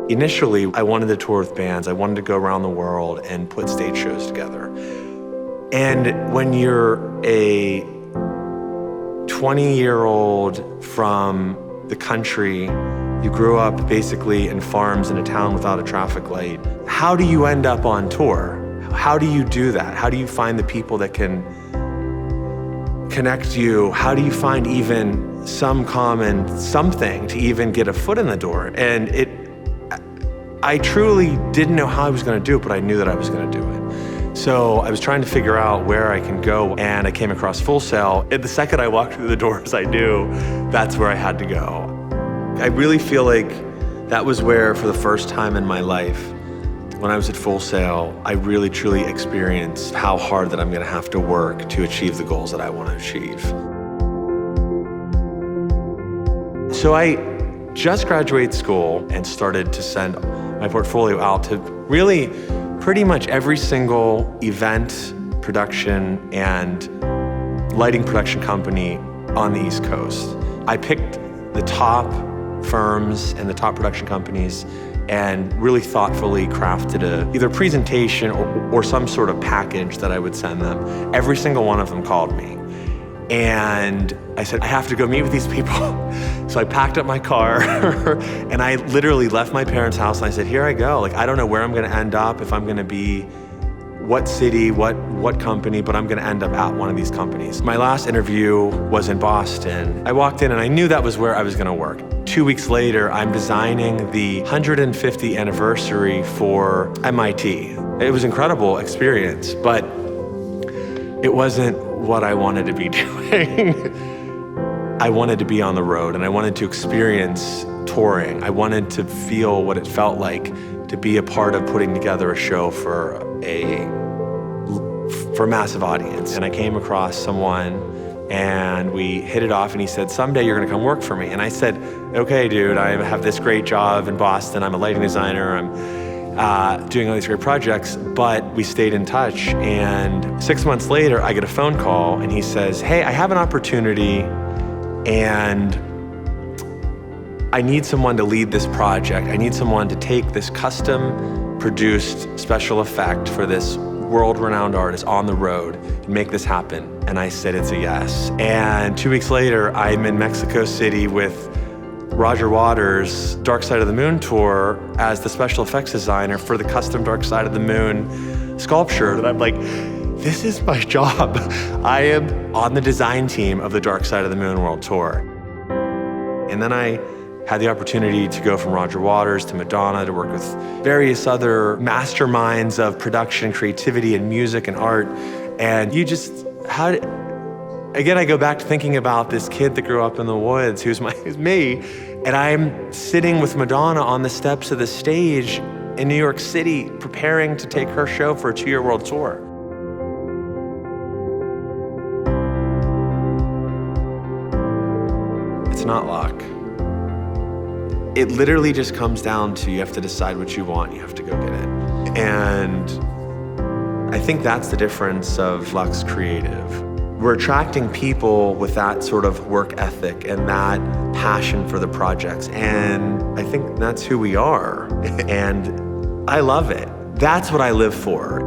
Initially, I wanted to tour with bands. I wanted to go around the world and put stage shows together. And when you're a 20-year-old from the country, you grew up basically in farms in a town without a traffic light, how do you end up on tour? How do you do that? How do you find the people that can connect you? How do you find even some common something to even get a foot in the door? And I truly didn't know how I was gonna do it, but I knew that I was gonna do it. So I was trying to figure out where I can go, and I came across Full Sail. And the second I walked through the doors, I knew that's where I had to go. I really feel like that was where, for the first time in my life, when I was at Full Sail, I really truly experienced how hard that I'm gonna have to work to achieve the goals that I wanna achieve. So I just graduated school and started to send my portfolio out to really pretty much every single event, production, and lighting production company on the East Coast. I picked the top firms and the top production companies and really thoughtfully crafted either presentation or some sort of package that I would send them. Every single one of them called me. And I said, I have to go meet with these people. So I packed up my car and I literally left my parents' house and I said, here I go. Like, I don't know where I'm gonna end up, if I'm gonna be, what city, what company, but I'm gonna end up at one of these companies. My last interview was in Boston. I walked in and I knew that was where I was gonna work. 2 weeks later, I'm designing the 150th anniversary for MIT. It was an incredible experience, but it wasn't what I wanted to be doing. I wanted to be on the road and I wanted to experience touring. I wanted to feel what it felt like to be a part of putting together a show for a massive audience. And I came across someone and we hit it off and he said, someday you're gonna come work for me. And I said, okay, dude, I have this great job in Boston. I'm a lighting designer. I'm doing all these great projects, but we stayed in touch. And 6 months later, I get a phone call and he says, hey, I have an opportunity and I need someone to lead this project. I need someone to take this custom produced special effect for this world-renowned artist on the road and make this happen. And I said, it's a yes. And 2 weeks later, I'm in Mexico City with Roger Waters' Dark Side of the Moon tour as the special effects designer for the custom Dark Side of the Moon sculpture. And I'm like, this is my job. I am on the design team of the Dark Side of the Moon World Tour. And then I had the opportunity to go from Roger Waters to Madonna to work with various other masterminds of production, creativity, and music and art. And you just, again, I go back to thinking about this kid that grew up in the woods, who's me, and I'm sitting with Madonna on the steps of the stage in New York City, preparing to take her show for a 2-year world tour. It's not luck. It literally just comes down to you have to decide what you want, you have to go get it. And I think that's the difference of LUXE Creative. We're attracting people with that sort of work ethic and that passion for the projects. And I think that's who we are. And I love it. That's what I live for.